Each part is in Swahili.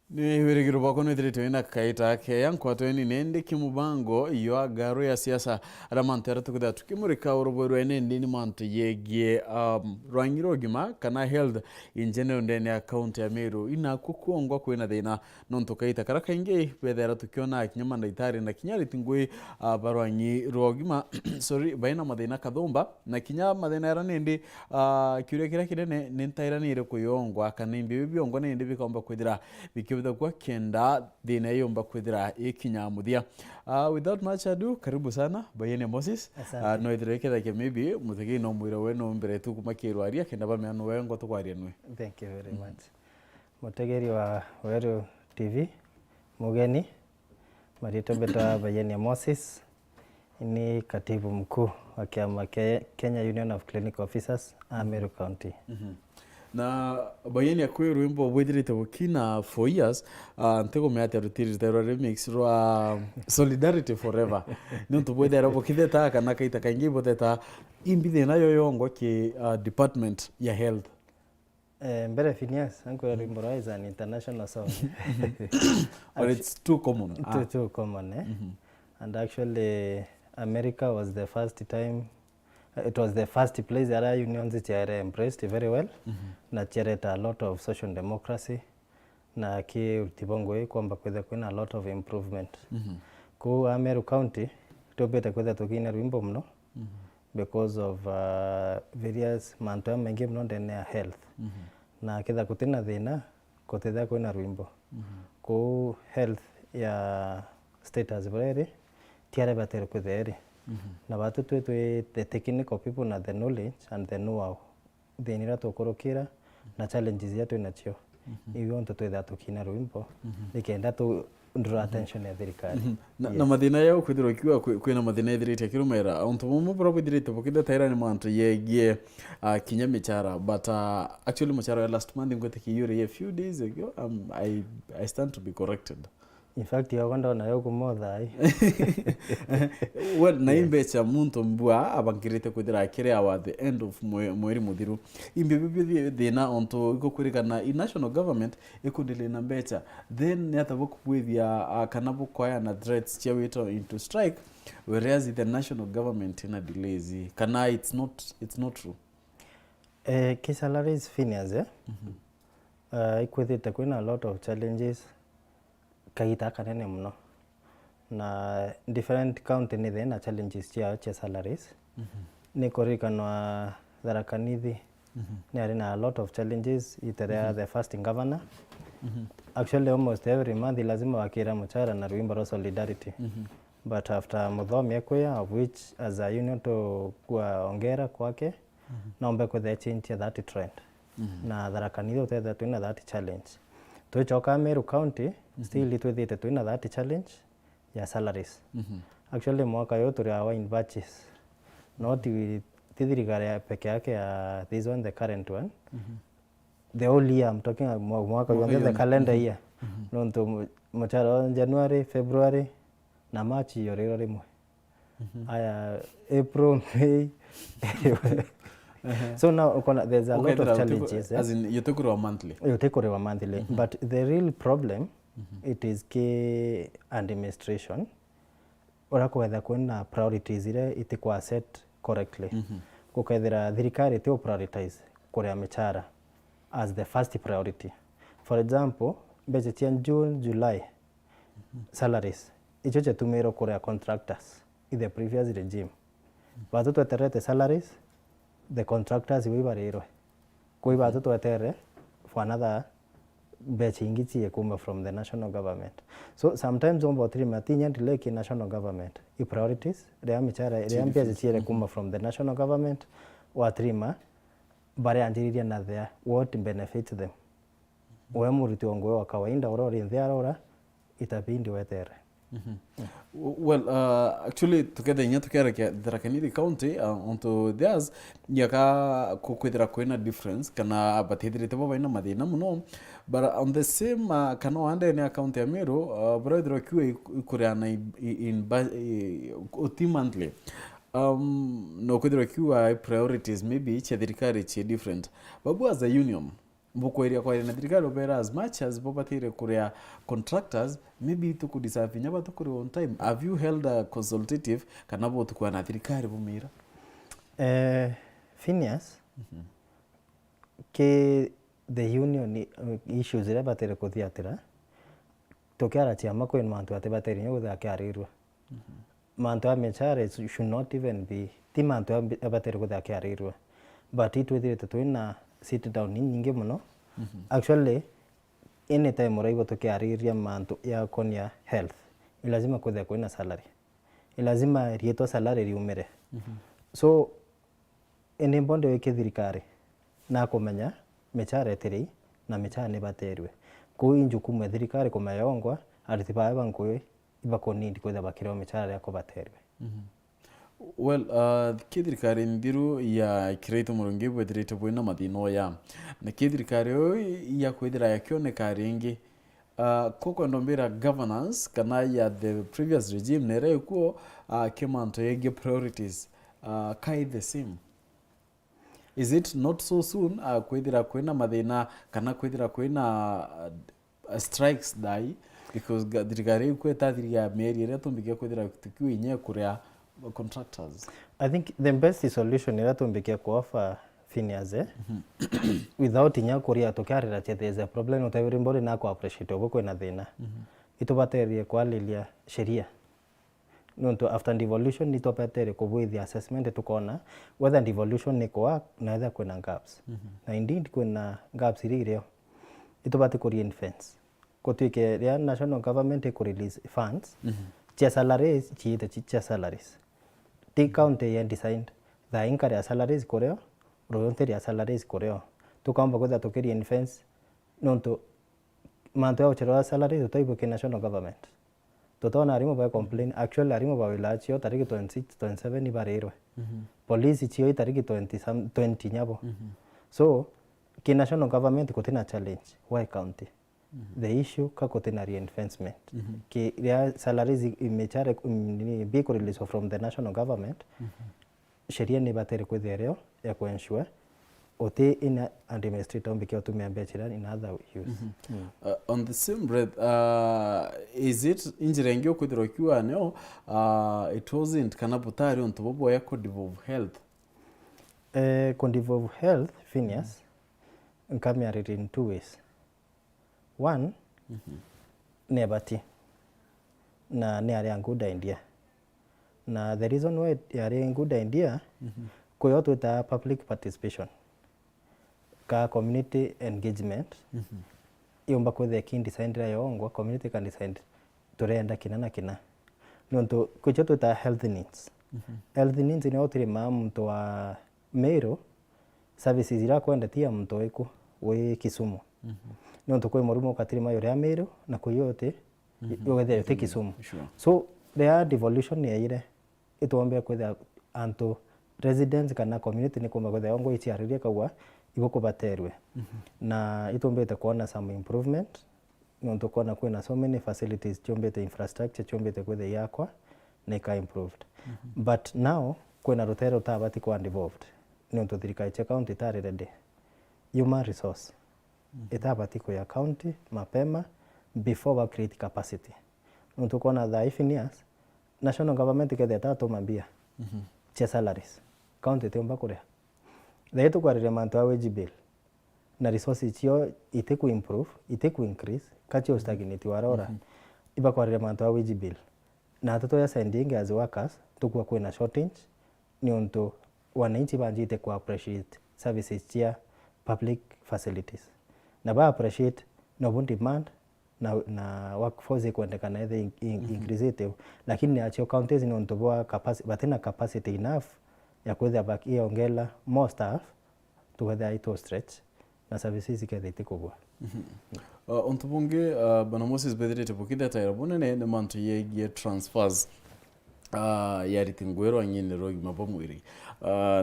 Ni wirigiro bako ni dirito ina kaita ke yankwato eni nende kimubango iyo agaro ya siasa aramantera tukuda tukimurika uruboro ene ndini mantu yegie RWANG'I Ugima kana health in general ndene account ya Meru ina kukuongwa kwina thina nonto kaita karaka inge bethera tukiona kinyama ndaitari na kinyari tingui RWANG'I Ugima sorry baina mathina kathomba na kinya mathina era nindi kiuria kira kinene nintairanire kuyongwa kana imbi biongwa nindi bikomba kwithira bikibitha kwa kenda thina yomba kwithira ikinyamuthia. Without much ado, karibu sana Bayene Moses. No ithireketha ke maybe muthigi no mwira weno mbere tu kumakirwaria kenda bameano wengo tukwaria nwe. Thank you very much. Mutegeri wa Weru TV mugeni marito beta Bayene Moses ni katibu mkuu wa kiama Kenya Union of Clinical Officers Meru County. Na Bayene akwe ruimbo bwithirite bukina 4 years ntego meate rutiri tero remix rwa Solidarity Forever nonto bwethera bukitheta kana kaita kaingi boteta imbithe nayo yongo ki department ya health. Mbere Phineas anko ruimbo is an international song. But it's too common. Too common, eh? And actually America was the first time. It was the first place that our unions embraced very well. Na chereta a lot of social democracy na ki tibongo kwamba kuna a lot of improvement. Ku Meru County tobeta kwetha tukina rwimbo mno because of various manto mengi mno ndene ya health. Na kitha kutina thina kutitha kuna rwimbo. Ku health ya status very tiare batero kwetheri. Na watu the technical people na the knowledge and the know-how thinira tukurukira na challenges yetu inachio iyo nto twetha tukina rwimbo nikenda tu draw attention ya thirikari na mathina yao kwithirwa kiwa kwina mathina ithirite kirumera onto mumu bro kwithirite bukida taira ni mantu yegie kinya michara but actually michara ya last month ngote kiyure a few days ago I stand to be corrected. In fact yo gondo na yo kumotha well na imbecha muntu mbua abangirite kwithira kire at the end of mweri muthiru imbe bibyo thina onto ikokurikana national government ikundile na mbecha then yatabo kubwithia kana bukoya na threats chawito into strike whereas the national government ina delays kana it's not true. Kisalaries Phineas ikwithite kuna a lot of challenges kaita kanene mno na different county ni thina challenges chia salaries ni korikanwa Tharaka-Nithi ni arina a lot of challenges itarea the first governor actually almost every month lazima wakira mchara na rwimbo ro Solidarity but after muthomi ekwe of which as a union to kuongera kwake naombe kwetha change that trend na Tharaka-Nithi utetha twina that challenge tuchoka Meru County still twithite twina that challenge ya salaries. Actually mwaka yo turi awa in batches not thirikari peke yake ya this one the current one the whole year I'm talking mwaka yo the calendar year nonto mchara January February na March yo rero rimwe aya April May so now there's a lot of challenges as in you take it monthly but the real problem it is ke administration ora kwetha kuna priorities ile itikwa set correctly kukaithira thirikari to prioritize kuria michara as the first priority. For example budget ya June July salaries icho chetumiro kuria contractors in the previous regime but to salaries the contractors wibariro kuiba to atere for another bechingichi kuma from the national government. So sometimes on botri matinya like national government I priorities rea michara rea mpia chiere kuma from the national government watrima bare anjiriria na there what benefits them we muriti ongo wa kawaida orori ndhiara ora itabindi wetere. Well, actually together nya tukera ke Tharaka-Nithi County onto theirs yaka kukwithira kwina difference kana batithirite bo baina mathina muno but on the same kana wande ni account ya Meru brother kiwe kuriana in ultimately no kwithira kiwa priorities maybe each thirikari chi different babu as a union mbuko area kwa na thirikari opera as much as bobatire kuria contractors maybe to kudisafinya batu kuri on time. Have you held a consultative kana botu kwa na thirikari bumira Phineas ke the union issues ira batire kuthiatira tokiara chiama kwin mantu ate batire nyo guthakiarirwa mantu a mechare should not even be ti mantu batire guthakiarirwa but itwithirite twina sit down nyingi muno actually anytime uraigo tukiariria mantu ya konia health ilazima kuthia kwina salary ilazima rieto salary riumire so ene bonde weke thirikari na kumenya mechare tiri na mechare ne baterwe ko inju kumwe thirikari kumayongwa aritibae bankwe ibako need kwetha bakiro mechare yako baterwe well kithirikari ndiru ya kireito murungi bwethirite bwina mathino ya na kithirikari ya kwithira ya kioneka ringi koko ndombira governance kana ya the previous regime nere kuo kemanto yege priorities kai the same. Is it not so soon kwithira kwina mathina kana kwithira kwina strikes dai because thirikari kwetathiri ya meri ira tumbike kwithira tukiwinye kuria contractors? I think the best solution ira tumbike ku offer Phineas without inya kuria tukarira cheteza problem utawiri mbori na ku appreciate ogo kwina thina itubaterie kwalilia sheria nonto after devolution nitopatere kubwithi assessment tukona whether devolution ni kwa na whether kuna gaps na indeed kuna gaps irio itobate ku reinforce kotwike ria national government ku release funds chia salaries chiite chia salaries the county ya designed the income ya salaries koreo royalty ya salaries koreo tukamba kwetha tukiri reinforce nonto manto ya chero salaries utaibo ke national government totona arimo ba complain actually arimo ba wilachio tariki 26 27 ibarirwe police chio tariki 20 nyabo so ki national government kotina challenge why county the issue ka kotina reinforcement ki ya salaries imechare be release from the national government sheria ni batere kwethereo ya ku ensure ote in administrator mbike otumeambia chira in other use on the same breath is it injury ngio kwithiro kiwa no it wasn't kana butari on tobobo ya code of health code of health Phineas come here in two ways one nebati na ne are good idea na the reason why are good idea koyoto ta public participation ka community engagement yomba kwethe kin design ra yongwa community can decide turenda kina na kina nonto kuchoto ta health needs health needs ni otire mtu wa Meru services ira kwenda tia mtu weko we Kisumu nonto kwe morumo katiri mayo ya Meru na kuyote yogethe yote Kisumu so there devolution ni ire itombe kwetha anto residents kana community ni kumba kwetha yongwa ichiariria kawa igoko baterwe na itombete kuona some improvement nonto kuona kwena so many facilities chombete infrastructure chombete kwethe yakwa na ka improved but now kwena rotero tabati kwa involved nonto thirikari cha county tare ready human resource itabati kwa ya county mapema before we create capacity nonto kuona the Phineas national government kethe tato mambia cha salaries county temba kuria Daito kwa mantu wa wage bill na resources chio ite ku improve ite ku increase kacho stagnate warora iba kwa mantu wa wage bill na toto ya sending as workers tukua kwena shortage ni onto wananchi banjite ku appreciate services chia public facilities na ba appreciate no bon demand na workforce kuendekana either increase it lakini achio counties ni onto bwa capacity batena capacity enough ya kwetha baki ongela more staff together ito stretch na services ikethite kugwa ontubunge bana Moses bedrete bukida tayira bunene ne mantu yegie transfers ya ritingwero nyine rogi mabomwiri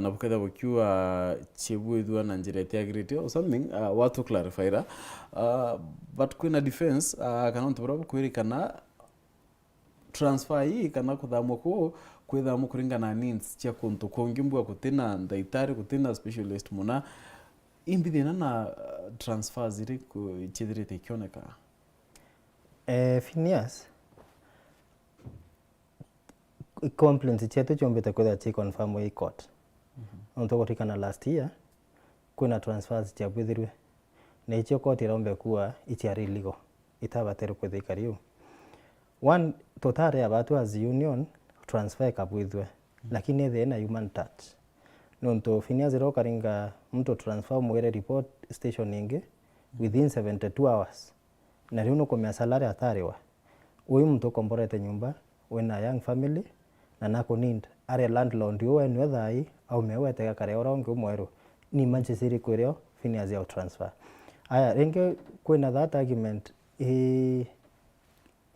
na bukada bukiwa chebwedwa na njira integrity or something watu clarify but kuna defense kana ontubura bukwirikana transfer hii kana kuthamwa ko kwithamwa kuringana needs cia kuntu kongimbwa kutina ndaitari kutina specialist muna imbi thina na transfers iri chithirite ikioneka Phineas complaints chetu chombete kwetha chi confirm wi court onto gotikana last year kuna transfers cha bwithirwe na icho court irombe kuwa ichiari illegal itabatero kwethika riu one totare abatu as union transfer kabwithwe lakini thina human touch nonto Phineas ro karinga mtu transfer mwere report station ingi within 72 hours na riu no komea salary atariwa uyu mtu komborete nyumba wena young family na nako need are landlord yo enwe thai au mewete kare ora ungi mweru ni manchesiri kwireo Phineas ya transfer aya renge kwina that argument in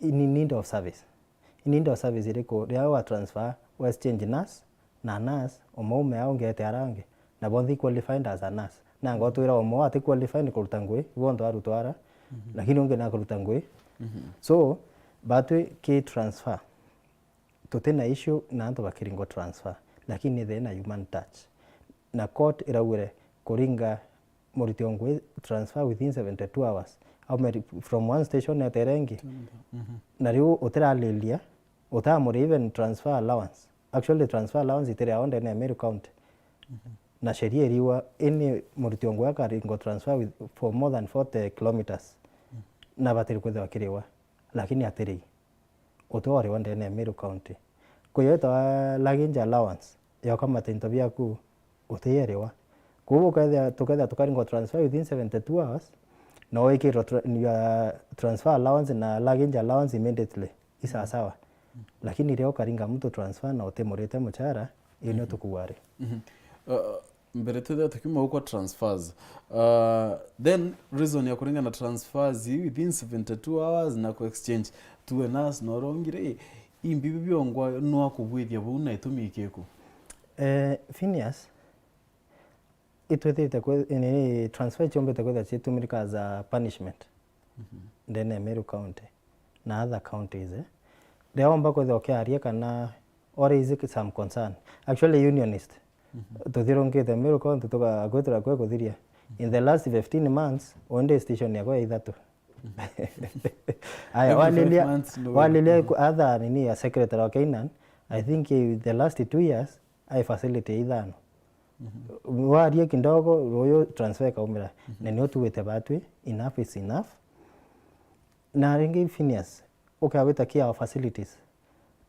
need of service iriko ria wa transfer was change nurse na nurse omoume aungete arange na bothi qualified as a nurse na ngotwira omo ati qualified kuruta ngui bondo arutwara lakini unge na kuruta ngui so batwe ke transfer tutena issue na anto bakiringo transfer lakini thina human touch na court irawire kuringa muriti ngui transfer within 72 hours au from one station at Erengi na riu utiralilia utamuri even transfer allowance actually transfer allowance itire onde na Meru County na sheria iriwa any muriti ngui akaringo transfer for more than 40 kilometers na batiri kwethwa kiriwa lakini atiri utore onde na Meru County kuyeta luggage allowance ya kama tinto biaku utiyeriwa kubo kadha tukaringo transfer within 72 hours no ikiro transfer allowance na luggage allowance immediately isa sawa lakini leo karinga mtu transfer na utemurete muchara ino tukuwari mbere tuthe tukima huko transfers then reason ya kuringa na transfers within 72 hours na ku exchange tuwe nas no rongire imbibi byongwa no akubwithia buna itumikeku Phineas itwethite ni transfer chombete kwetha chitumika as a punishment then Meru County na other counties leo mbako thokiaria kana or is it some concern actually unionist tuthirongete Meru County tuka gwetera kwe kuthiria in the last 15 months onde station yakwa ithatu aya walilia other nini ya secretary wa Kainan I think the last 2 years I facility ithano warie kindogo royo transfer kaumira na nio tuwete batwe enough is enough na ringi Phineas ukaweta kia facilities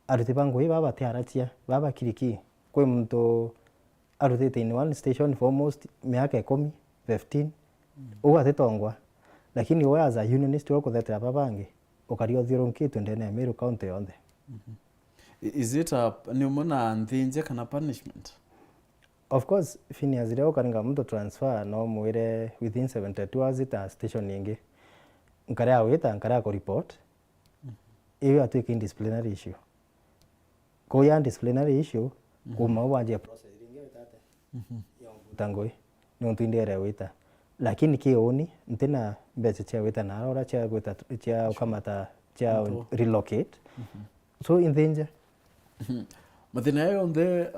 arutibango hi baba tiarachia baba kiriki kwe mtu arutete in one station for almost miaka 10 15 uwa tetongwa lakini wewe as a unionist wako that babange ukario thironkitu ndene Meru County yonde is it a pneumona nthinje kana punishment of course Phineas leo karinga mtu transfer no mwire within 72 hours ita station nyingi nkarea wita nkarea ko report iyo atwike disciplinary issue ko ya disciplinary issue kuma waje process ringe witate tangoi no ntindere wita lakini kioni ntina mbeche cha wita na ora cha wita cha kamata cha relocate so in danger mathina yayo nthe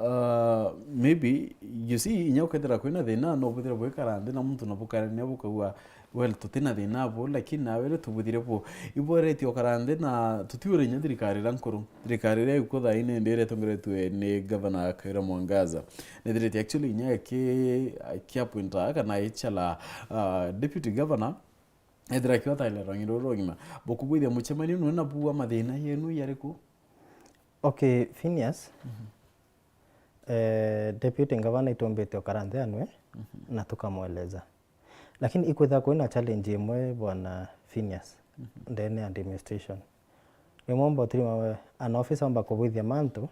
maybe you see inyokethera kwina thina no buthire bwikara nthi na muntu na bukarania bukagua well tutina thina bo lakini nawe tubuthire bo iboretio karanthi na tutiure nya thirikari rankuru thirikari ria ikutha ine ndire tongeretwe ni governor Kaira Mwangaza ne thiriti actually nya ki appointa kana ichala deputy governor ethira kiota ile rangiro rogima bokubwithia muchemani no na buwa mathina yenu yariku okay Phineas deputy governor itombete karanthe anwe na tukamweleza lakini ikwetha kwina challenge imwe bwana Phineas ndene administration remember three an officer amba kubwithia mantu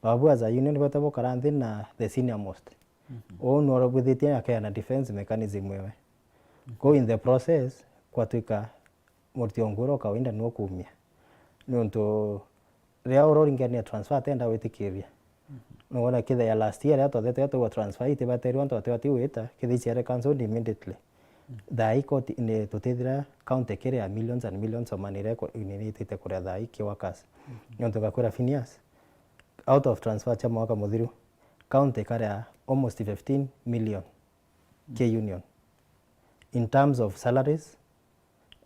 babu as a union batabo karanthe na the senior most no robwithite akaya defense mechanism wewe go in the process kwatuika murtionguro kawinda no kumia nonto ria uroringania transfer tenda witikiria no wona kitha ya last year ato thete to transfer ite bateri onto ati wita kithi chere cancelled immediately thai court ne tutithira county kere ya millions and millions of money record ini ite kuria thai kiwakas nonto gakwira Phineas out of transfer cha mwaka muthiru county kare almost 15 million K-Union in terms of salaries,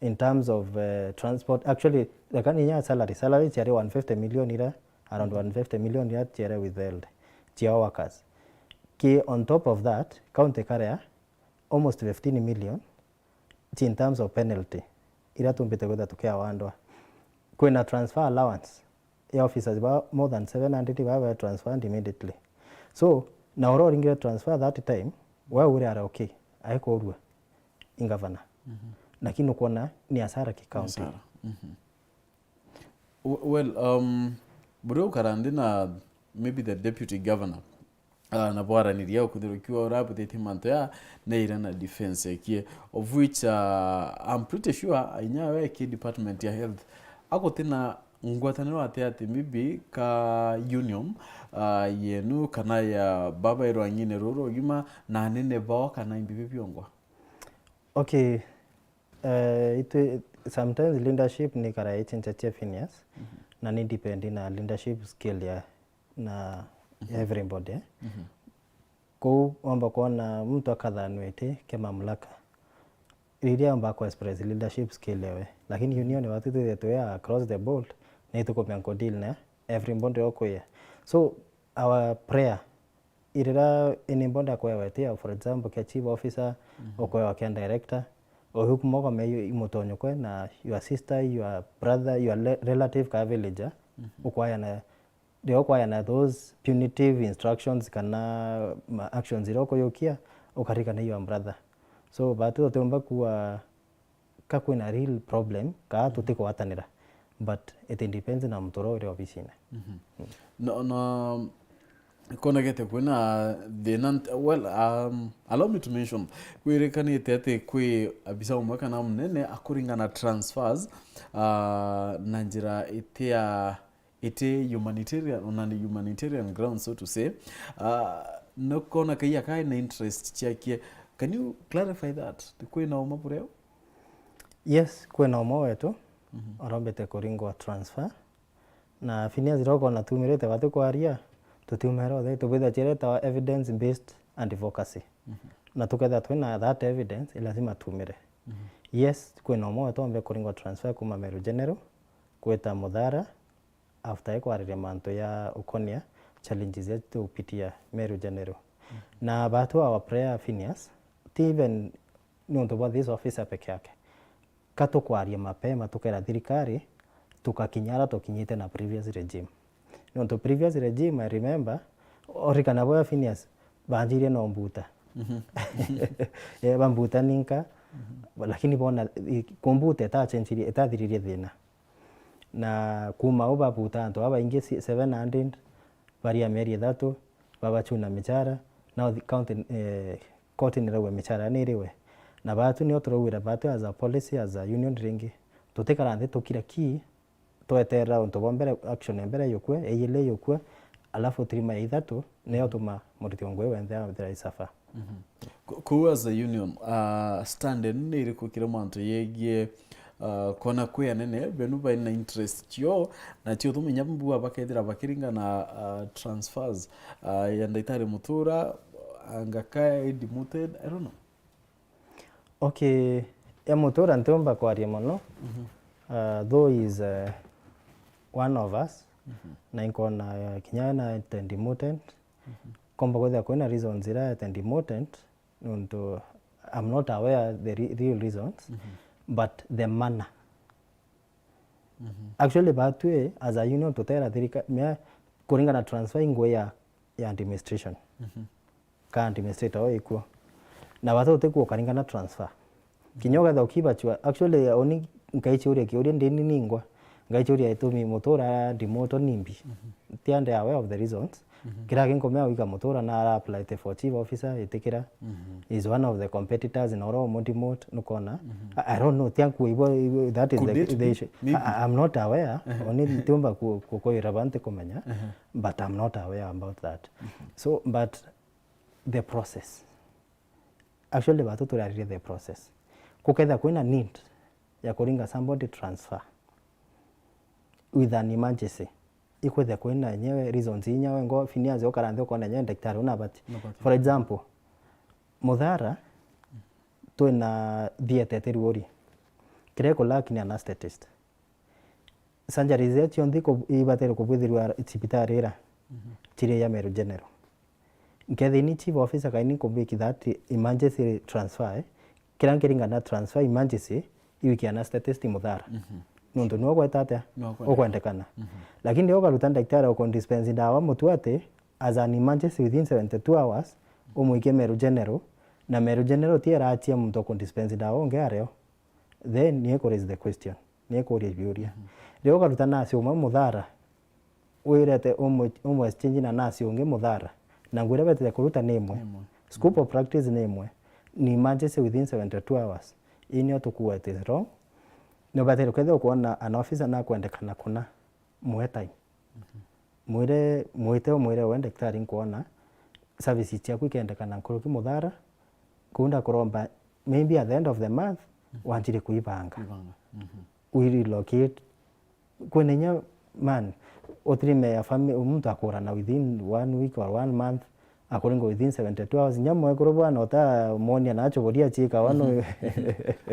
in terms of transport. Actually, the kaninya salary chere 150 million ira, around 150 million ira chere withheld chia workers. On top of that, county career almost 15 million in terms of penalty. Ira tumpite kwenda tukea wandwa. Kwena transfer allowance. Ya officers more than 700 were transferred immediately. So, na oro ringira transfer that time, wa ure ara okay. Aiko urwe in governor. Lakini ukoona ni hasara ki county. Well, bro karandi na maybe the deputy governor na bwara niria kuthirukiwa urabutete manto ya neira na defense kie, of which I'm pretty sure inyawe ki department ya health agotina ngwataniro ati maybe ka union yenu kana ya baba irwang'ine roro Ugima na nene bao kana imbibi byongwa. Okay, sometimes leadership ni kara ichenchache Phineas na ni depend na leadership skill ya na everybody. Ko omba kuona mtu akadhanwete ke mamlaka iliria omba ku express leadership skill yewe, lakini union watu tuya across the board na tuko myanko deal na everybody okoye. So our prayer irira inibonda kwa wetia, for example ke chief officer okoye wa director ohukumoga me imotonyo kwe na your sister, your brother, your relative ka villager ukwaya na they okwaya na those punitive instructions kana actions iroko yokia ukarika na your brother. So batu otemba kuwa kakwe na real problem ka tutiko watanira, but it depends na mtoro ile ofisine. No kona gete kuna the well allow me to mention kwirekani tete kwi abisa umweka na munene akuringa na transfers na njira ite humanitarian ground, so to say. No kona kaya kai na interest chake. Can you clarify that? Kwe na uma pureo? Yes, kwe na uma wetu orombete kuringwa transfer na Phineas roko na tumirete watu kwa aria tutumero they tubitha chireta evidence based advocacy na tuketha twina that evidence lazima tumire. Yes, kwe na uma wetu ombe kuringwa transfer kuma Meru General kweta Muthara after ekwarire manto ya ukonia challenges yetu upitia Meru General. Na batu wa prayer Phineas even nundu this officer peke yake katukwaria mapema tukera thirikari tukakinyara tukinyite na previous regime. Nundu previous regime I remember orikana boya Phineas banjire no mbuta bambuta ninka lakini bona kombuta etathiririe thina na kuma uba buta anto aba ingi 700 varia meri thatu baba chuna michara now the county court ni rawe michara niriwe na batu ni oturawira batu as a policy as a union ringi tutekarande tukira ki toetera onto bombere action mbere yokwe eyile yokwe alafu trima ithatu ne otuma muritingwe wende there is safa. Ku as a union stand ni iriko kira manto yegie kona kwe nene benu ba ina interest yo na tio tumenya mbu abakethira bakiringa na transfers ya ndaitari mutura angaka demoted, I don't know. Okay, ya mutura ntomba kwa riemono though is one of us na inkona kinyana demoted komba kwa kuna reasons ira demoted nunto I'm not aware the real reasons but the manner. Actually batwe as a union tutera thirika me kuringa na transfer ingwe ya administration ka administrator oikuo na watu tekuo karinga na transfer kinyoga tho kibachwa actually oni nkaichuria kiuria ndini ningwa ngaichuria itumi mutura demoto nimbi tiande aware of the reasons kira kinkomea wika mutura na apply for chief officer itikira is one of the competitors in oro modimote nukona I don't know tianku ibo that is the issue. I'm not aware oni tumba ko irabante komenya but I'm not aware about that. So but the process actually batu turarire the process kuketha kwina need ya kuringa somebody transfer with an emergency ikwetha kwina nyewe reasons nyewe ngo Phineas okaranthe kona nyewe daktari unabati. For example Muthara twina theatre teriuri kire kulaki ni anesthetist surgery zia cionthi ibatire kubwithirwa cibitari ira chiri ya Meru General nkethini chief officer kaini kubiki that emergency transfer kira nkiringana transfer emergency iwiki anesthetist muthara nundu niwo gwetate ukwendekana lakini ndio karuta daktari uko dispense dawa mutuate as an emergency within 72 hours umuike Meru General na Meru General tiera atia muntu uko dispense dawa ongeareo then niye raise the question niye kuria biuria ndio karuta nasi umwe muthara wirete umwe exchange na nasi unge muthara na ngwira bete kuruta nemwe scope of practice nemwe ni emergency within 72 hours inyo tukuwa it is wrong no batero kwethe kuona an officer na kwendekana kuna muhe time mwire wende daktari nkuona service ciaku ikendekana nkuruki muthara kunda kuromba maybe at the end of the month wanjire kuibanga we relocate kwenenya man otrime ya family umuntu akorana within 1 week or 1 month akoringo within 72 hours nyamwe kurobwana ota monia nacho bodia chika wano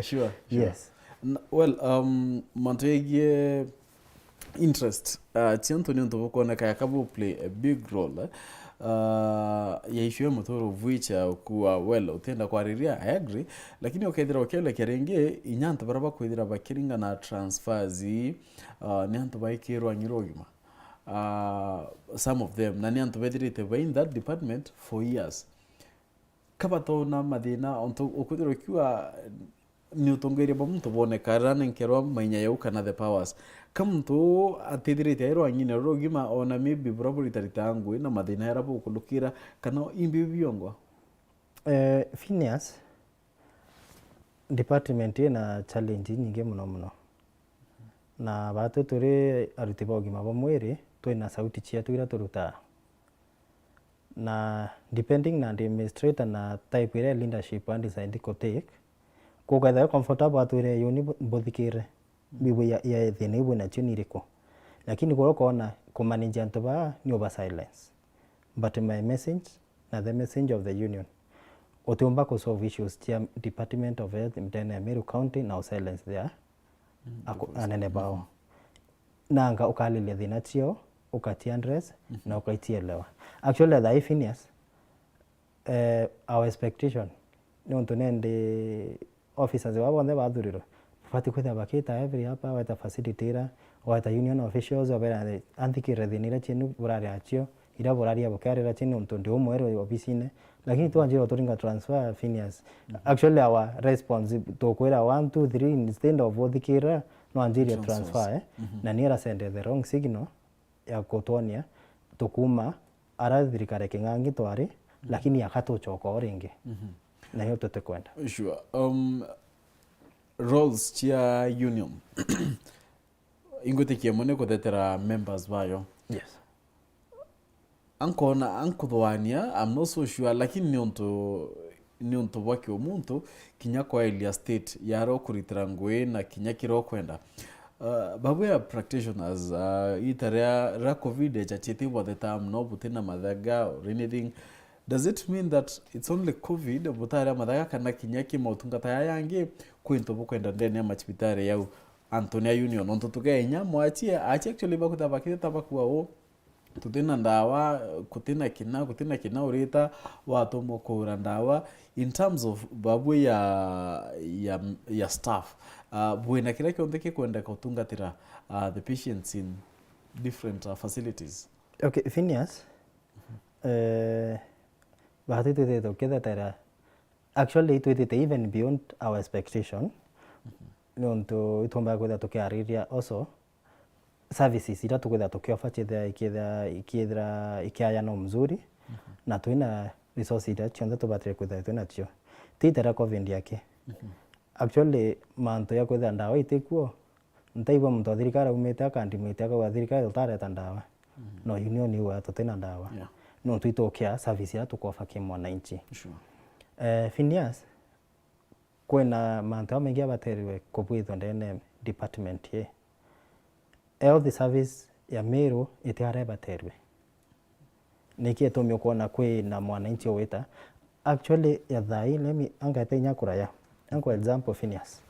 sure yes well mantegie interest chianto ni nto kona kaya kabu play a big role ya issue motoro vuicha kuwa well utenda kwa riria I agree lakini okethira okele kerenge inyanto baraba kwithira bakiringa na transfers ni anto baikirwa nyirogima some of them nani anto bedrite by in that department for years kabato na madina onto okudiro kiwa ni utongeria ba muntu boneka rana nkerwa mainya yauka na the powers kamtu atidrite ero anyine rogima ona maybe probably taritangu na madina yarapo kulukira kana imbi biongo Phineas department na challenge nyingi muno na batu turi aruti bogima bo mwiri twina sauti chia twira turuta na depending na the administrator na type ire leadership and design ko take ko ga comfortable atwire yoni bothikire bibu ya thina ibu na chuniriko lakini ko kona ko manage antoba ni over silence but my message na the message of the union otomba ko solve issues tia department of health in Meru County now silence there anene bao nanga ukalilia thina chio ukatia address na ukaitielewa actually the Phineas our expectation no tunende officers wabo nde bathuriro fati kwetha bakita every hapa weta facilitator weta union officials obera antikire thinira chinu burari achio ira burari abokarira chinu ntondi umwero ofisine lakini tuanjiro turinga transfer Phineas actually our response to kwera 1 2 3 instead of othikira no anjiro transfer na niera send the wrong signal ya kotonia tukuma arathirikare kingangi twari lakini akatochoka oringe na hiyo tote kwenda sure roles chia union ingote mone kutetera members bayo yes ankuthwania I'm not so sure lakini ni onto wake omuntu kinya kwa Elia state yaro kuritira ngwe na kinya kiro kwenda babu ya practitioners itaria ra covid chachiti wa the time no butina madhaga or anything does it mean that it's only covid butara madhaga kana kinyaki mautungata yangi kwento bukwenda ndene ya machipitare yau Antonia Union onto tukenya mwachie actually bakutabakite tabakuwa tutina ndawa kutina kina urita watu mokora ndawa in terms of babu ya staff buena kila kionde kwenda kutungatira the patients in different facilities okay Phineas bahati tuteto kedatara actually it even beyond our expectation nonto itomba kwenda tokiariria also services ira tukwenda tukiofa ikithira ikiaya no mzuri na tuina resources ira chonda tubatire kwenda tuina chio titera covid yake actually manto ya kwenda ndawa itekuo ntaiwa muntu athirikara umete akandimite akawa thirikara utareta ndawa no union ni wa tutena ndawa no tuitokia service ya tukofa kimwananchi sure Phineas kwena manto amengia bateriwe kubwitho ndene department ye health service ya Meru itiare bateriwe niki tumio kuona kwe na mwananchi weta actually ya thai lemi anga tenya kuraya Kwa example Phineas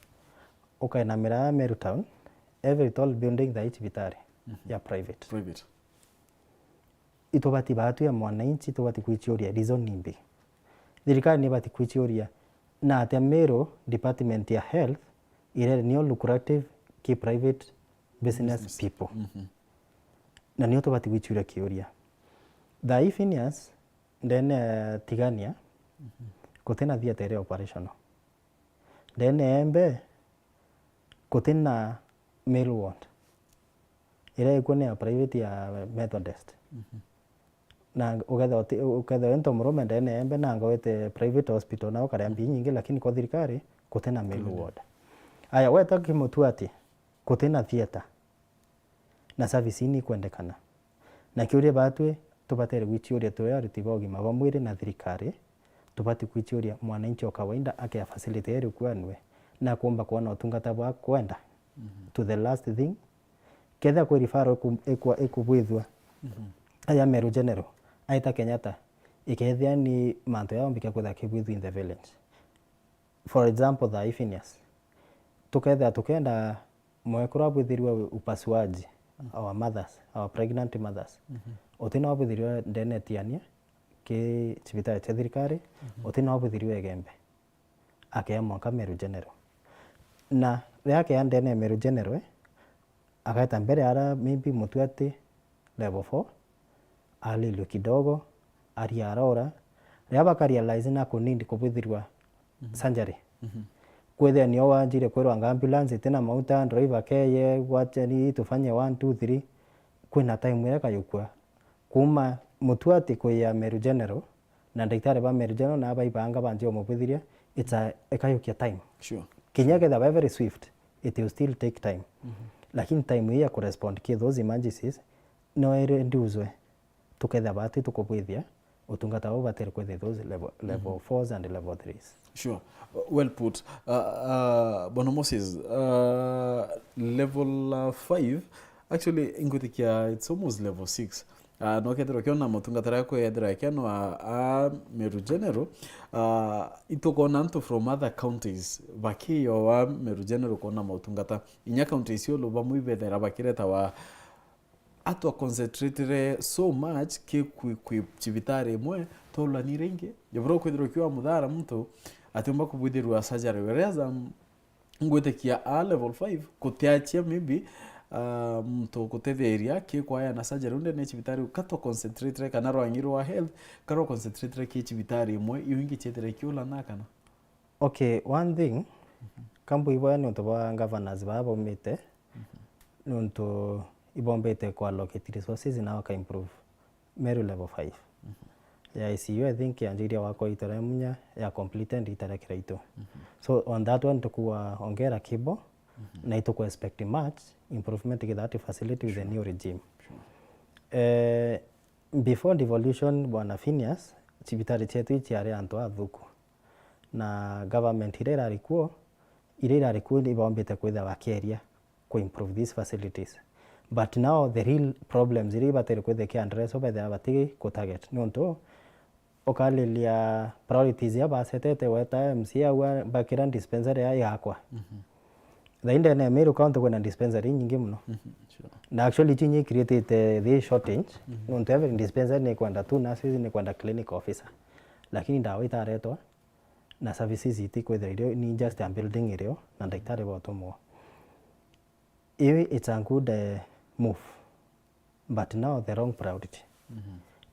ukainamira Meru town every tall building tha ichibitari ya private itubati batu ya mwananchi tubati kuichioria reason nimbi thirikari ni bati kuichioria na atia Meru department ya health ire nio lucrative ki private business people na nio tubati kuichioria kioria tha Phineas then tigania kutena theater operational then embe kutena Meru ward ira ikone ya private ya Methodist na ugetha ento murume ndene embe na ngawete private hospital na ukare mbi nyingi lakini kwa thirikari kutena Meru ward aya weta kimutu ati kutena theater na service ni kwendekana na kiuria batwe tubatere gwichiuria tuya rutiba ugima wa mwiri na thirikari tubati gwichiuria mwananchi wa kawaida ake facility eri kwanwe na kuomba kuona utungata bwa kwenda to the last thing ketha kwa rifaro ekubwithwa aya Meru general aita Kenyatta ikethia ni manto yao mbika kwetha kibwithu in the village for example the Phineas tukenda mwekura bwithirwa upasuaji our mothers our pregnant mothers otina wabwithirwa ndene tiania ki chibitari cha thirikari otina wabwithirwa egembe akea mwaka Meru general na yake ya ndene Meru general akaita mbere ara maybe mutuati level 4 alilwe kidogo ariarora raba realize na kunindi kubwithirwa surgery kwethia nio wanjire kwirwa ambulance tena mauta driver keye wachani tufanye 1 2 3 kwina time ya kayukwa kuma mutuati kwa Meru general na daktari ba Meru general na baibanga banjio mubwithiria it's a ekayukia time sure kinyake that very swift it will still take time lakini time ya correspond ki those emergencies no reduce tuketha batu tukubwithia utungata wo batere kwethe those level 4s and level 3s sure well put Bono Moses level 5 actually ingutikia it's almost level 6 no kethira kiona mutungata yako yethira kiano a Meru general itokona nto from other counties bakiyo wa Meru general kona mutungata inya counties yo loba muibethera bakireta wa atwa concentrate so much ke ku chibitari mwe tola ni renge yobro kwithiro kiwa muthara mtu atimba kubwithirwa surgery whereas ngwetekia a level 5 kutiachia maybe mtu kutetheria ke kwaya na surgery unde ne chibitari kato concentrate kana rwang'iro wa health karo concentrate ke chibitari mwe yuingi chetere kiula nakana okay one thing kambu ibo ni utoba governors babo mite nunto ibombete kwa allocate resources na waka improve Meru level 5 ya ICU I think yanjiria wako itore munya ya complete and itarekera ito so on that one tukuwa ongera kibo na ituko expect much improvement in that facility with the new regime before devolution bwana Phineas chibitari chetu ichiare anto athuku na government irera rikuo ibombete kwitha wakeria ku improve these facilities but now the real problems iri batere kwethe ki address obethe abatigi ku target nonto okalilia priorities ya basetete weta MCA wa bakira dispensary ya yakwa the Indian Meru county kuna dispensary nyingi mno sure na actually chinyi created the shortage nonto every dispensary ni kwenda tu nurses ni kwenda clinic officer lakini ndawa itaretwa na services iti kwethe ni just a building irio na daktari botomo it's a good move but now the wrong priority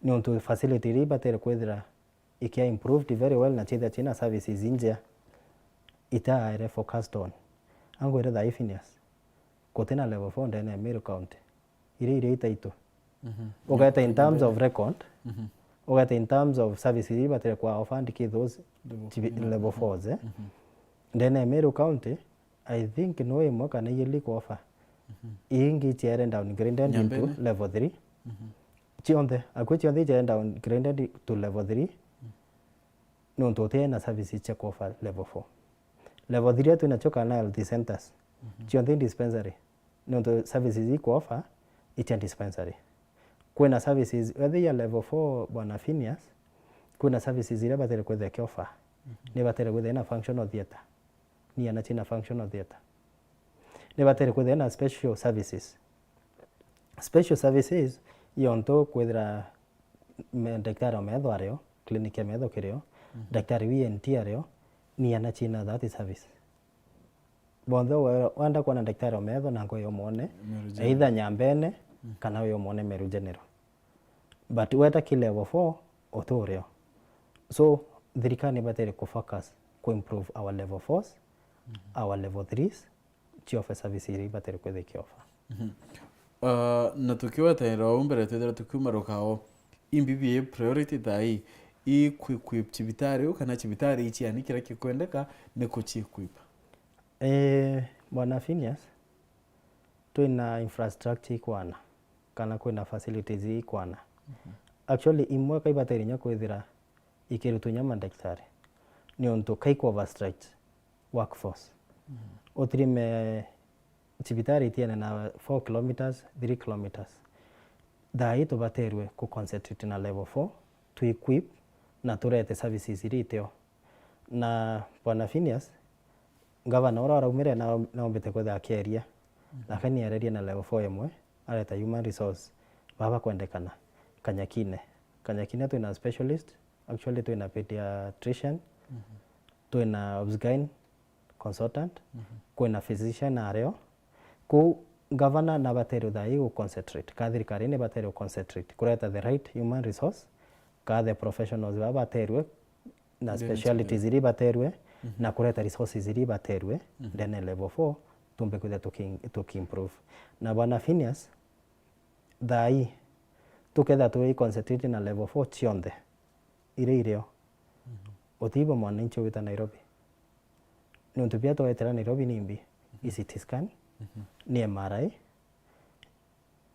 nonto facility ri batere kwethira ikia improved very well na china services inja ita ire focused on ango ire the Phineas kotena level 4 ndene Meru county ire itaito ogata in terms of record ogata in terms of services ri batere kwa offer ki those level 4s ndene Meru county I think no imo kana yeli ko offer ingi chere downgraded into level 3 chionde akwechi onde chere downgraded to level 3 no tote na services check offer level 4 level 3 tu nachoka na health centers chionde dispensary no to services iko offer each dispensary kuna services whether ya level 4 bwana Phineas kuna services ile batere kwethe offer ne batere kwethe na functional theater ni ana china functional theatre ne batere kwethena special services yonto kwethira daktari omedho ario clinic emedho kirio daktari WNT ario ni ana china that service bontho wanda kuona daktari omedho na ngoyo muone either nyambene kana yo muone Meru general but weta ki level 4 otorio so thirikari batere ku focus ku improve our level 4s our level 3s chiofa service iri batere ku thikiofa na tukiwa tayari umbere twethera tukiumarukao imbibi priority thai equip chibitari kana chibitari ichi ani kira kikwendeka ni kuchiequip bwana Phineas twina infrastructure ikwana kana kwina facilities ikwana actually imwe kaibateri nya kwithira ikirutunya mandaktari ni onto kaiko overstretch workforce otrime chibitari tiene na 4 kilometers 3 kilometers thai tubaterwe ku concentrate na level 4 to equip na turete services iritio na bwana Phineas gavana ora umire na ombete kwetha keria lakini areria na level 4 emwe areta human resource baba kwendekana kanyakine twina specialist actually twina pediatrician twina obstetrician consultant kwina physician areo ku governor na bateru thai ku concentrate kathirikari ne bateru concentrate kureta the right human resource ka the professionals baba baterwe na specialties iri baterwe na kureta resources iri baterwe then level 4 tumbe kuja tuki-improve na bwana Phineas thai tuketha tuwe concentrate na level 4 chionde ireo otibo mwananchi wita Nairobi nuntu pia twetera Nairobi nimbi CT scan ni MRI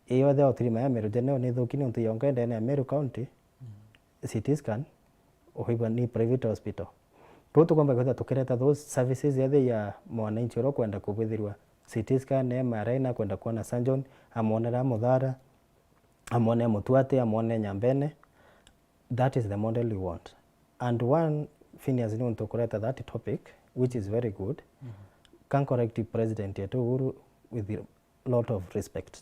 iyo the otrima ya Meru general ni thukini untu yongende na Meru county CT scan ohiba ni private hospital Proto kwamba kwenda tukireta those services ya mwananchi ro kwenda kubithirwa CT scan MRI na kwenda kuona surgeon amonera muthara amone mutwate amone nyambene that is the model we want and one Phineas ni unto kureta that topic which is very good can correct president yetu Uhuru with a lot of respect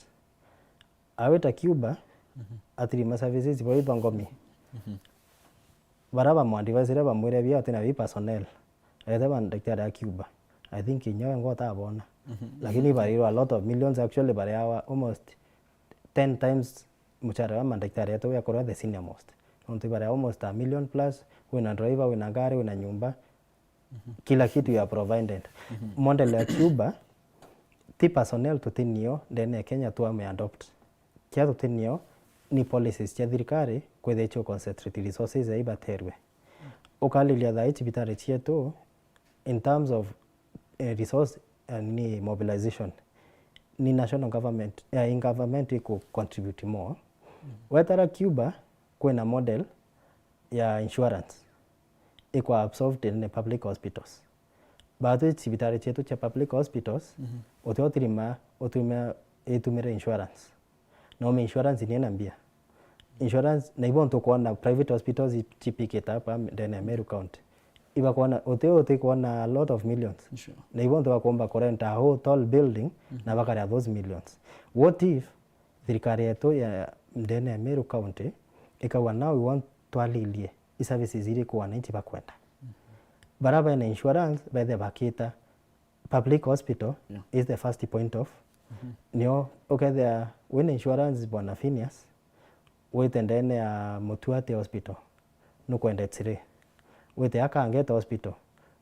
aweta Cuba atrima services boiba ngomi baraba mwandivazire bamwire bia tena bi personnel etaba daktari ya Cuba I think inyo ngota abona lakini bariro a lot of millions actually bariawa almost 10 times mchara wa daktari yetu ya kora the senior most unti baria almost $1 million plus wina driver wina gari wina nyumba kila kitu ya provided model ya Cuba ti personnel tutinio ndene Kenya tu ame adopt kia tutinio ni policies cia thirikari kwetha concentrate resources ya ibaterwe ukalilia tha chibitari chietu in terms of resource ni mobilization ni national government in government iko contribute more wetara Cuba kwena model ya insurance iko absorbed in the public hospitals baadhi chibitari chietu cha public hospitals otiotrima etumire insurance no insurance ni nambia insurance na ibonto kuona private hospitals chipiketa hapa ndani ya Meru county iba kuona ote kuona a lot of millions na ibonto kuomba kurenta a whole tall building na bakari those millions what if thirikari yetu ya ndani ya Meru county ikawa now we want to alilie services ili kwa wananchi bakwenda baraba na insurance by the bakita public hospital is the first point of nio okay there when insurance bwana Phineas wete ndene ya Mutuate hospital nukwenda Tsire wete akangeta hospital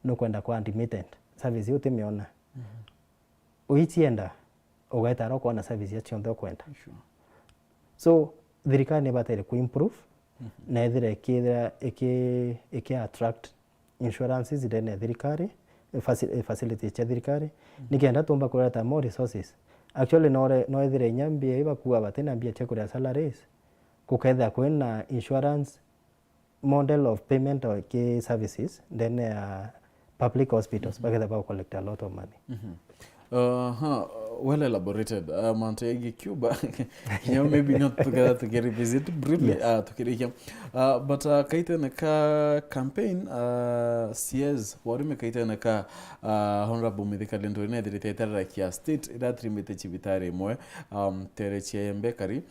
nukwenda kwa admitted service yote meona uitienda ugaita ro kwa service ya chiondo kwenda so thirikari ne batere ku improve na ethire iki attract insurances ndene thirikari facilities cha thirikari nikenda tumba kureta more resources actually no ethire nyambia iba kuwa batena mbia chekura salaries kuketha kwena insurance model of payment or key services then public hospitals baketha ba collect a lot of money well elaborated. Mount Cuba, maybe not together to get revisit briefly. Yes. But kaita naka campaign CS warime kaita naka honorable Mithika Lento ina dirite tara kia state ida trimite chibitare moe tere chia mbekari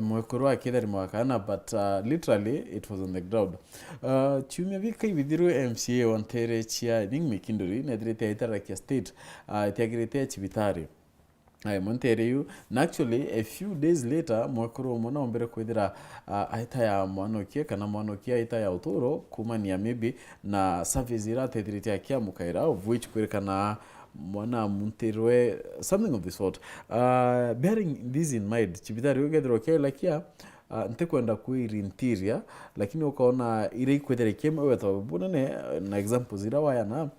moe kurwa kidari mwakana, but literally it was on the ground. Chumia vika ibidiru MCA on tere chia ning mikinduri ina dirite tara kia state tiagirite chibitare. Monterio, actually a few days later mwakuru mwana ombere kwithira aita ya mwanokia kana mwanokia aita ya utoro kumania maybe na service ira tethirite akia mukaira, of which kwirikana mwana munterwe something of this sort. Bearing this in mind, chibitari wegethiro kela kia nte kwenda kuiri interior, lakini ukaona ire ikwethira kema weto bunene na examples ira waya na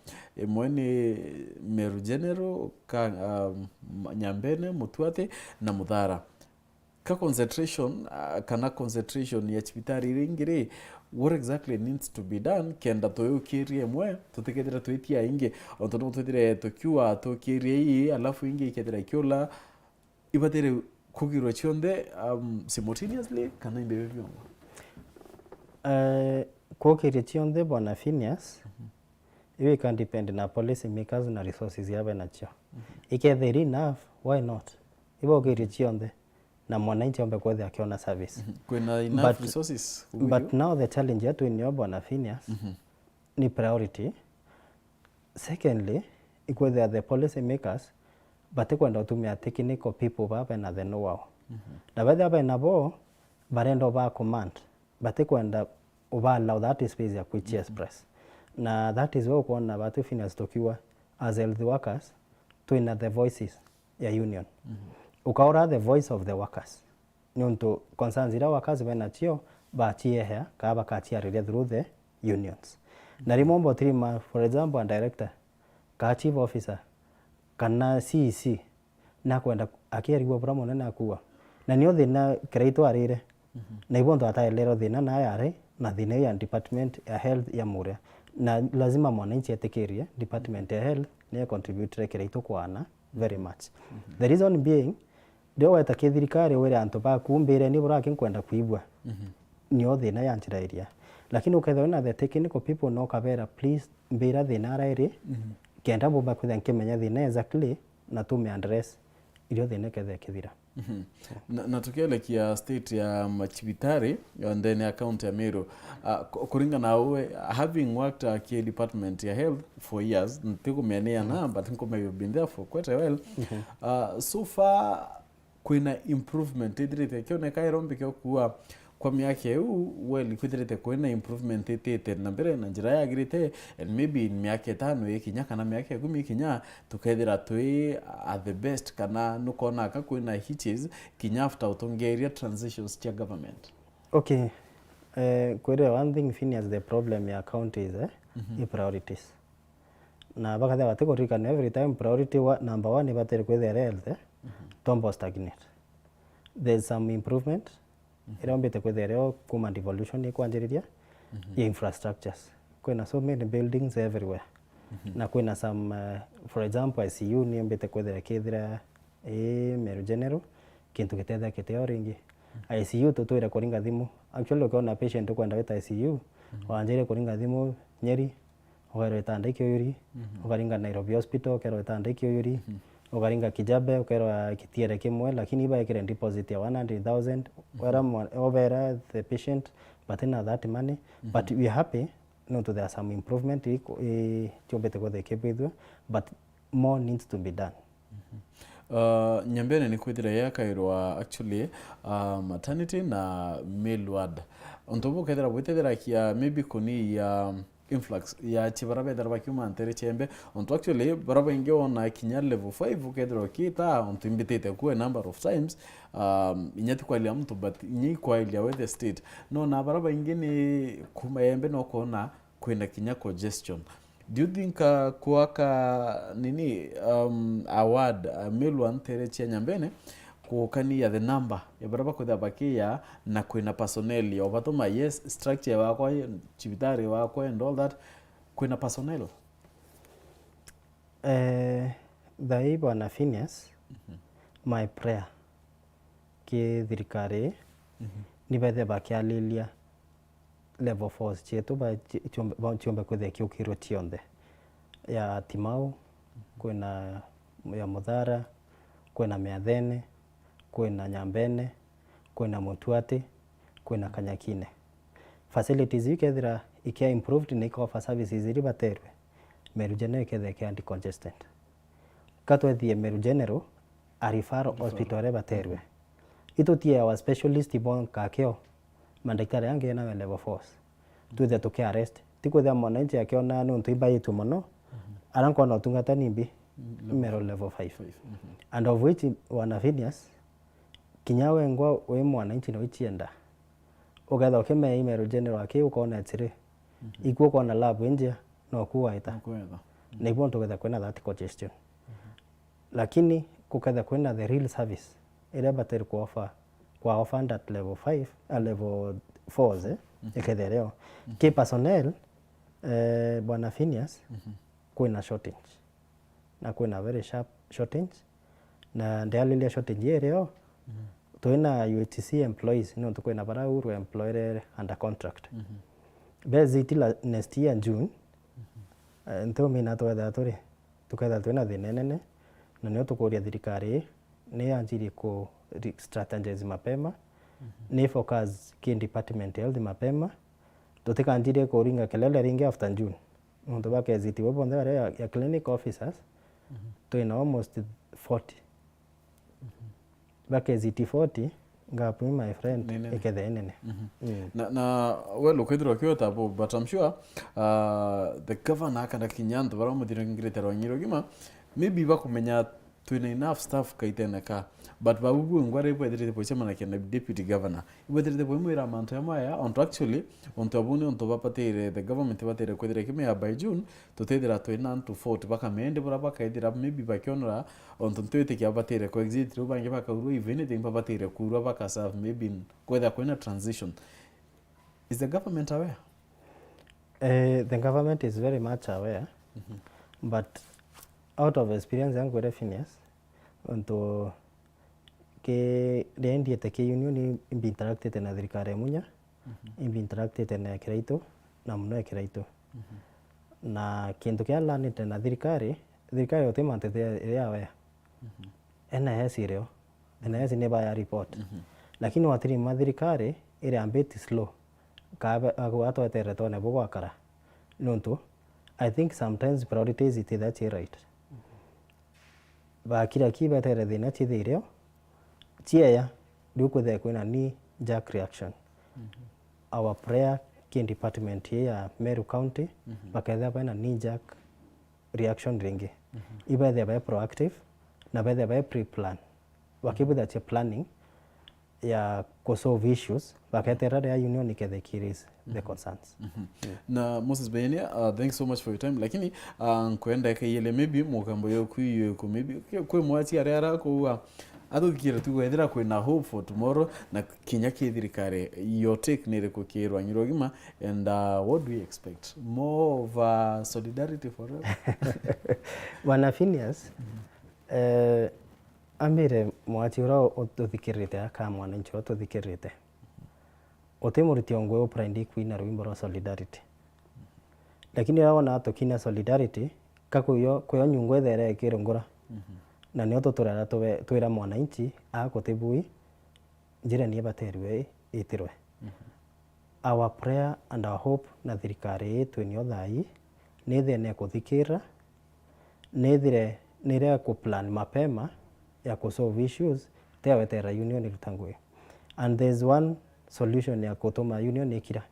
mwene Meru General ka Nyambene, Mutuate na Muthara. Ka concentration kana concentration ya chibitari iringire, what exactly needs to be done kenda toyo kirie mwe tutekethira tuitia inge ontono tutire tokiwa to kirie alafu inge ikethira kiola ibatere kugiro chionde simultaneously kana imbe vyongo kokirie chionde bwana Phineas. It can depend na policy makers na resources yabe nacho. Ikethiri enough, why not? Ibo kirie chionde na mwananchi ombe kwethe akiona service. Kuna enough resources. But now the challenge yetu ni bwana Phineas ni priority. Secondly, ikwethe the policy makers but kwenda utumia technical people baba na the know-how. Na baadhi hapa inabo barendo ba command but kwenda uba allow that space ya kuichi express. Na that is where kuona batu Phineas tokiwa as health workers to in the voices ya union. Ukaora the voice of the workers. Nyonto concerns ira workers bena chio ba chiehe kaba kachia through the unions. Na remember trima for example a director ka chief officer kana CEC na kwenda akiariwa bramo na kuwa. Na niyo thina kreito arire. Na ibondo ataelero thina na yare na thina ya department ya health ya Mure. Na lazima mwananchi atekerie department ya health ni contribute kreito kwana very much. The reason being ndio weta kithirikari were anto ba kumbire ni burake kwenda kuibwa. Niyo thina ya njira iria. Lakini ukethona the technical people no kabera please mbira thina rairi. Kenda bomba kwitha nkimenya thina exactly na tume address ilio thina kethe kithira. Na tukielekea state ya Machibitari and then account ya Meru, kuringa na uwe having worked at key department ya health for years, ntiku menea na but nko you've been there for quite a while. So far kuna improvement idirite kione kairombe kuwa kwa miaka huu well kudirite kuna improvement tete na mbere na njira ya girite and maybe in miaka 5 ikinya kana miaka 10 ikinya tukethira tui at the best kana nukona ka kuna hitches kinya after utongeria transitions to government. Okay, kwere one thing Phineas the problem ya counties i priorities. Na baka da bateko rikana every time priority number 1 ibatere kwethe health tombo stagnate. There's some improvement. Irombete kwethereo kuma devolution ikwanjiriria ya infrastructures. Kuna so many buildings everywhere. Na kuna some for example ICU ni mbete kwethera kithira Meru General kintu kitetha kiteo ringi. ICU tutwira kuringa thimu. Actually ukiona patient kwenda weta ICU wanjire kuringa thimu Nyeri ukairo itandikio yuri ukaringa Nairobi Hospital ukairo itandikio yuri ukaringa Kijabe ukairo kitiere kimwe lakini iba ikire deposit ya 100,000 wera over the patient but in that money but we happy no to there some improvement chobete ko the kebedwa but more needs to be done. Nyambene ni kwithira yakairwa actually maternity na male ward ontobo kwithira bwetethera kia maybe kuni ya influx ya chibarabe darba kiuma antere chembe onto actually baraba inge on kinya level 5 ukedro kita onto imbitete ku number of times inyati kwa ile mtu but nyi kwa ile with the state no na baraba inge ni kumayembe no kona kwenda kinya congestion. Do you think kuaka nini award male antere Nyambene kukani ya the number ya baraba kwa bakia na kuna personnel ya obatoma yes structure wako chibitari wako and all that kuna personnel thai bwana Phineas my prayer ki thirikari ni bethe bakialilia level force chetu ba chombe kwethe kiukirwo tionthe ya Timau kwina ya Muthara kwina Meathene kwina Nyambene kwina Mutuati kwina Kanyakine facilities ikethira ikia improved ni offer services iri baterwe Meru General ikethe kia anti-congestant katwethie Meru General a referral hospital baterwe itutie our specialist ibon kakeo mandaktari yange na level force tuthe tuke arrest tikwetha mwananchi akiona nuntu ibaitu muno aranko na tungata nimbi Meru level 5 and of which wana Phineas kinyawe ngwa we mwananchi no ichienda ugetha ukime Meru General aki ukona atiri ikuo kona lab nje no kuwaita na ibon tugetha kwena that congestion lakini kuketha kwena the real service ila bater kwa offer at level 5 level 4 ikethe leo ki personnel bwana Phineas kwena shortage na kwena very sharp shortage na ndialilia shortage yereo tuina UHC employees no tukwena bara uru employer under contract bezitila next year June nto mina twetha turi tuketha twina thinenene na nio tukuria thirikari ni anjiri ku strategies mapema ni focus ki department health mapema tutikanjire kuringa kelele ringi after June ndo bakeziti webonde ya clinic officers tuina almost 40 bakeziti 40 ngapi my friend ikethe nene na well ukethirwa kiota bo but I'm sure the governor kana kinyanto bara muthirangirite Rwang'I Ugima maybe bakumenya twina enough staff kaiteneka but babubu ngware ibwethirite poicha manake na deputy governor ibwethirite poimwira manto yamaya on actually on tabuni on tobapatire the government batire kwethire kimya by June tutethira twina to 40 baka mende bora bakaithira maybe bakionora on tontoite kia batire ko exit ru bange baka uru if anything batire kurwa baka serve maybe kwetha kwena transition. Is the government aware? The government is very much aware but out of experience yangu with Phineas onto ke rendiete ke union imbi interacted na thirikari munya imbi interacted na kiraito na muno kiraito na kintu kia lanite na thirikari otemante ya we NHS ireo NHS ne baya report lakini watiri mathirikari ire ambeti slow ka agwato atere tone bugwakara nonto I think sometimes priorities it that right ba kira kiba tere thina chithireo chiaya ndukuthe kwina ni jack reaction our prayer kin department ya Meru County baketha bana ni jack reaction ringi ibethe ba proactive na bethe ba pre-plan wakibutha che planning ya solve issues baketera ya union ikethe kiris the concerns na Moses Bayenia thanks so much for your time lakini nkwenda kayele maybe mugambo yo kuyo maybe kwe mwati arara ko athukire tu wethira kwina hope for tomorrow na kinya kithirikare your take nere ko kirwa Rwang'I Ugima and what do we expect more of solidarity forever wana Phineas amire mwati ura ututhikirite aka mwananchi ututhikirite utemuriti ongwe uprindi kwina rwimbo rwa solidarity lakini raona atokina solidarity kakuyo kuyo nyungwe there ikirungura na nio tuturara twira mwananchi akotebui njira ni baterwe itirwe our prayer and our hope na thirikari yetu ni othai ni thene kuthikira ni thire nire ku plan mapema ya ku solve issues tewetera union irutangwe and there's one solution ya kutoma union ikira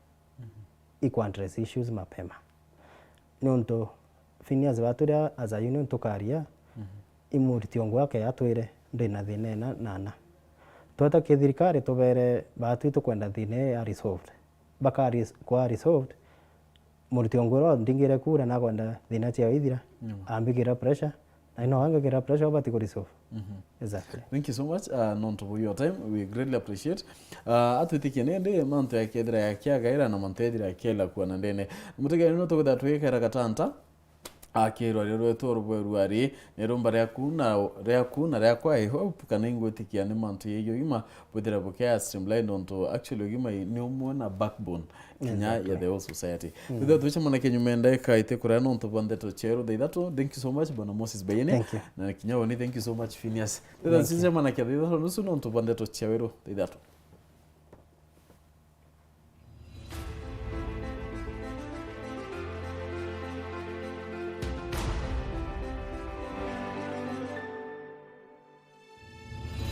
equal address issues mapema nonto Phineas baturia as a union tukaria imuriti ongo yake yatwire ndina thina nana twata kithirikari tubere batu tukwenda thina ya resolved bakari kwa resolved muriti ongo ro ndingire kura na kwenda thina cia ithira ambigira pressure I know I'm going pressure over to resolve. Exactly. Thank you so much Nonto for your time. We greatly appreciate. Atutikiane ndi manto ya kedra ya kia gaira na manto edira ya kela kwa nandene. Mutega no to that we kera katanta. akirwa rero torwe rwari nero mbare yakuna yakwa I hope kana ingotikia ni mantu yeyo Ugima budira bukaya streamline onto actually Ugima ni umona backbone kinya ya the whole society with that mana kenyumenda kaite kurana onto bandeto chero they that thank you so much bana Moses Bayene na kinya woni thank you so much Phineas that sisi mana kia they that onto bandeto chero they that